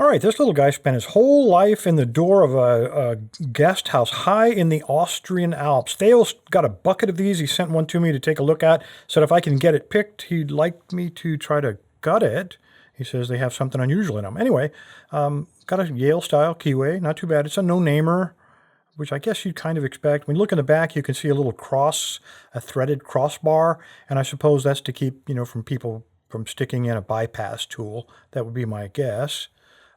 right, this little guy spent his whole life in the door of a guest house high in the Austrian Alps. Theo's got a bucket of these. He sent one to me to take a look at. Said if I can get it picked, he'd like me to try to gut it. He says they have something unusual in them. Anyway, got a Yale-style keyway. Not too bad. It's a no-namer, which I guess you'd kind of expect. When you look in the back, you can see a little cross, a threaded crossbar, and I suppose that's to keep, from people from sticking in a bypass tool. That would be my guess.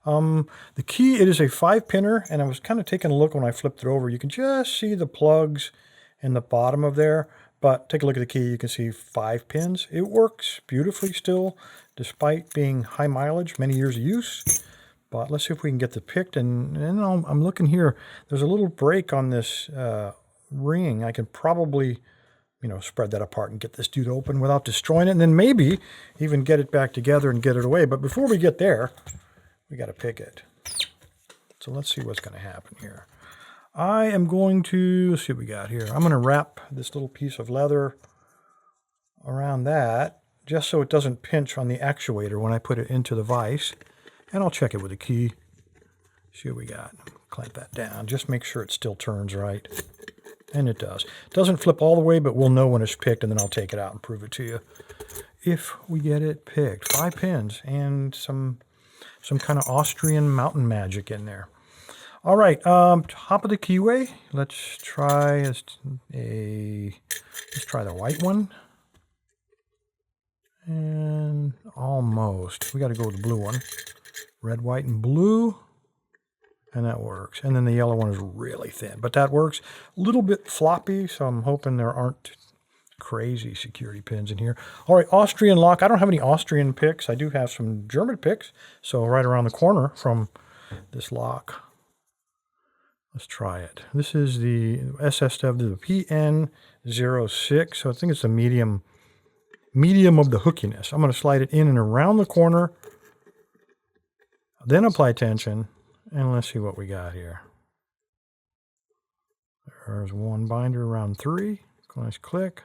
The key, it is a 5-pinner, and I was kind of taking a look when I flipped it over. You can just see the plugs in the bottom of there, but take a look at the key. You can see 5 pins. It works beautifully still, despite being high mileage, many years of use. But let's see if we can get it picked. And I'm looking here. There's a little break on this ring. I can probably, spread that apart and get this dude open without destroying it, and then maybe even get it back together and get it away. But before we get there, we got to pick it. So let's see what's going to happen here. I am going to, let's see what we got here. I'm going to wrap this little piece of leather around that, just so it doesn't pinch on the actuator when I put it into the vise. And I'll check it with a key. See what we got. Clamp that down. Just make sure it still turns right. And it does. It doesn't flip all the way, but we'll know when it's picked, and then I'll take it out and prove it to you. If we get it picked. 5 pins and some kind of Austrian mountain magic in there. All right, top of the keyway. Let's try the white one. And almost. We got to go with the blue one. Red, white, and blue. And that works. And then the yellow one is really thin, but that works. A little bit floppy, so I'm hoping there aren't crazy security pins in here. All right, Austrian Lock. I don't have any Austrian picks. I do have some German picks, so right around the corner from this lock. Let's try it. This is the SSW, the PN06, so I think it's the medium of the hookiness. I'm going to slide it in and around the corner, then apply tension, and let's see what we got here. There's one binder around 3. Nice click.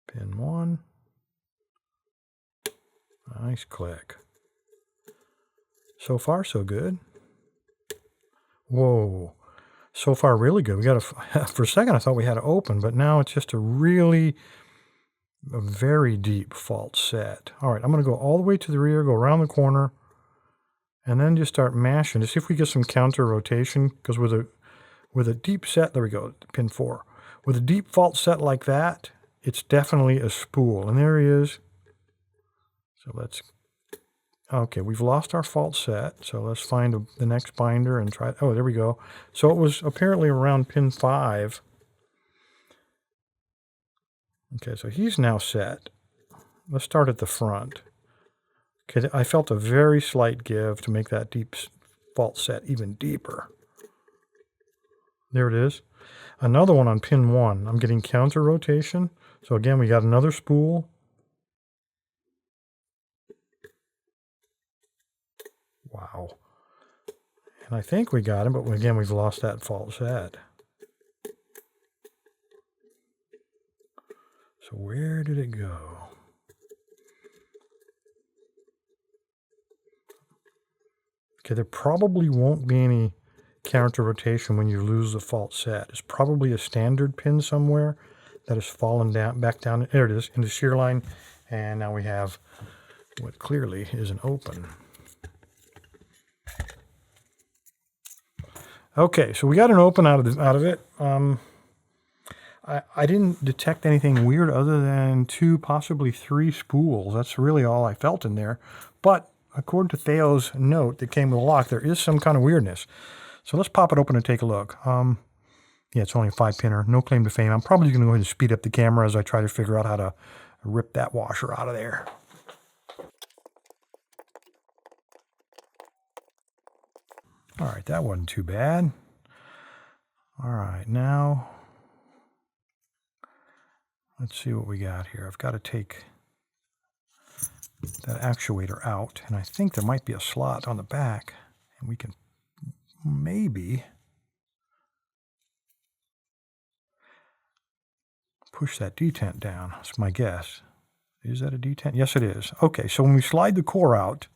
Pin 1. Nice click. So far, so good. Whoa. So far, really good. We got for a second, I thought we had to open, but now it's just a very deep fault set. All right, I'm going to go all the way to the rear, go around the corner, and then just start mashing to see if we get some counter rotation, because with a deep set, there we go, pin 4. With a deep fault set like that, it's definitely a spool. And there he is. So let's, okay, we've lost our fault set. So let's find the next binder and try, oh, there we go. So it was apparently around pin 5. Okay, so he's now set. Let's start at the front. Okay, I felt a very slight give to make that deep fault set even deeper. There it is. Another one on pin 1. I'm getting counter rotation. So again, we got another spool. Wow. And I think we got him, but again, we've lost that fault set. So where did it go? Okay, there probably won't be any counter rotation when you lose the fault set. It's probably a standard pin somewhere that has fallen back down. There it is, into shear line. And now we have what clearly is an open. Okay, so we got an open out of it. I didn't detect anything weird other than 2, possibly 3 spools. That's really all I felt in there. But according to Theo's note that came with the lock, there is some kind of weirdness. So let's pop it open and take a look. Yeah, it's only a 5-pinner. No claim to fame. I'm probably going to go ahead and speed up the camera as I try to figure out how to rip that washer out of there. All right, that wasn't too bad. All right, now let's see what we got here. I've got to take that actuator out, and I think there might be a slot on the back, and we can maybe push that detent down. That's my guess. Is that a detent? Yes, it is. Okay, so when we slide the core out,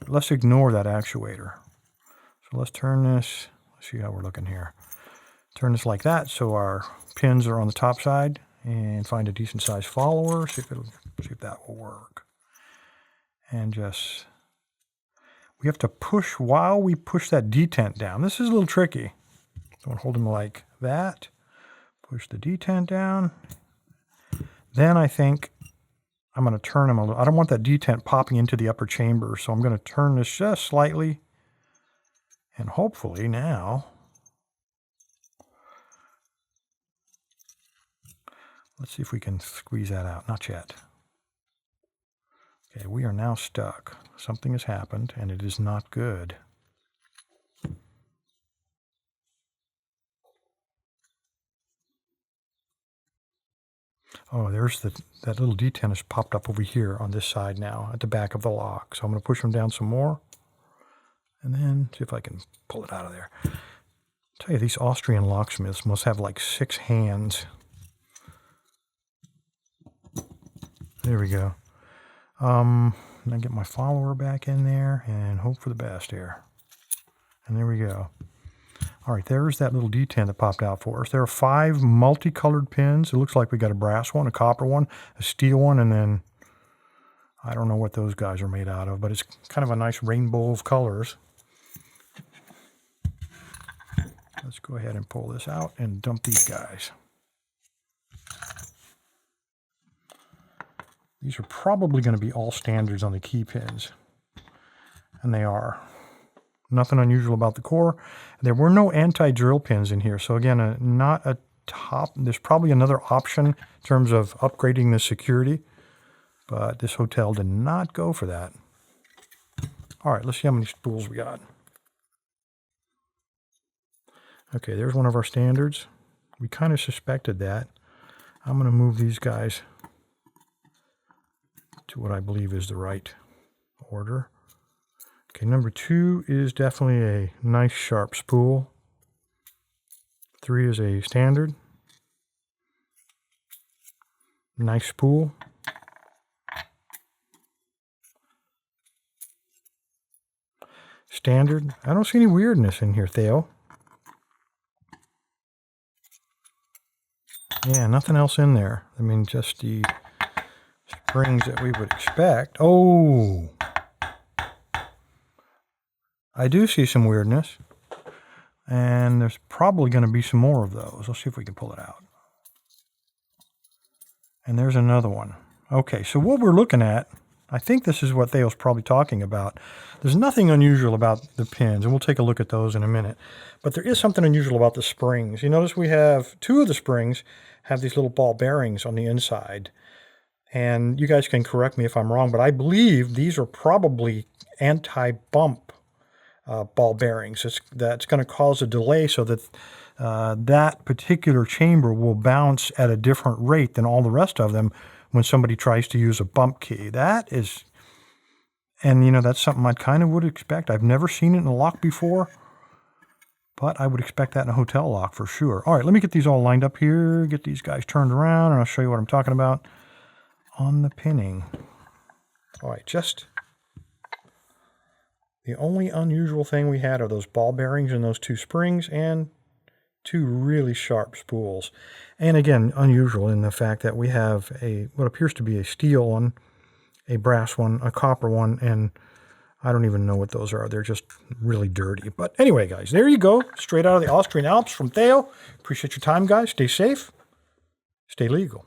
let's ignore that actuator. So let's turn this, let's see how we're looking here. Turn this like that so our pins are on the top side, and find a decent sized follower, see if that will work. And just, we have to push while we push that detent down. This is a little tricky. So I'm holding like that, push the detent down. Then I think I'm going to turn them a little. I don't want that detent popping into the upper chamber, so I'm going to turn this just slightly. And hopefully now, let's see if we can squeeze that out. Not yet. Okay, we are now stuck. Something has happened, and it is not good. Oh, there's that little detent has popped up over here on this side now at the back of the lock. So I'm going to push them down some more. And then see if I can pull it out of there. I'll tell you, these Austrian locksmiths must have like 6 hands. There we go. And I get my follower back in there and hope for the best here. And there we go. All right, there's that little detent that popped out for us. There are 5 multicolored pins. It looks like we got a brass one, a copper one, a steel one, and then I don't know what those guys are made out of, but it's kind of a nice rainbow of colors. Let's go ahead and pull this out and dump these guys. These are probably going to be all standards on the key pins, and they are. Nothing unusual about the core. There were no anti-drill pins in here, so again, not a top. There's probably another option in terms of upgrading the security, but this hotel did not go for that. All right, let's see how many spools we got. Okay, there's one of our standards. We kind of suspected that. I'm going to move these guys to what I believe is the right order. Okay, number 2 is definitely a nice sharp spool. 3 is a standard. Nice spool. Standard. I don't see any weirdness in here, Theo. Yeah, nothing else in there. I mean, just the springs that we would expect. Oh! I do see some weirdness. And there's probably going to be some more of those. Let's see if we can pull it out. And there's another one. Okay, so what we're looking at, I think this is what Theo's probably talking about. There's nothing unusual about the pins, and we'll take a look at those in a minute. But there is something unusual about the springs. You notice we have 2 of the springs have these little ball bearings on the inside. And you guys can correct me if I'm wrong, but I believe these are probably anti-bump ball bearings. That's going to cause a delay so that that particular chamber will bounce at a different rate than all the rest of them when somebody tries to use a bump key. That is, and you know, that's something I kind of would expect. I've never seen it in a lock before, but I would expect that in a hotel lock for sure. All right, let me get these all lined up here, get these guys turned around, and I'll show you what I'm talking about on the pinning. All right, just the only unusual thing we had are those ball bearings and those 2 springs and 2 really sharp spools. And again, unusual in the fact that we have what appears to be a steel one, a brass one, a copper one, and I don't even know what those are. They're just really dirty. But anyway, guys, there you go. Straight out of the Austrian Alps from Theo. Appreciate your time, guys. Stay safe. Stay legal.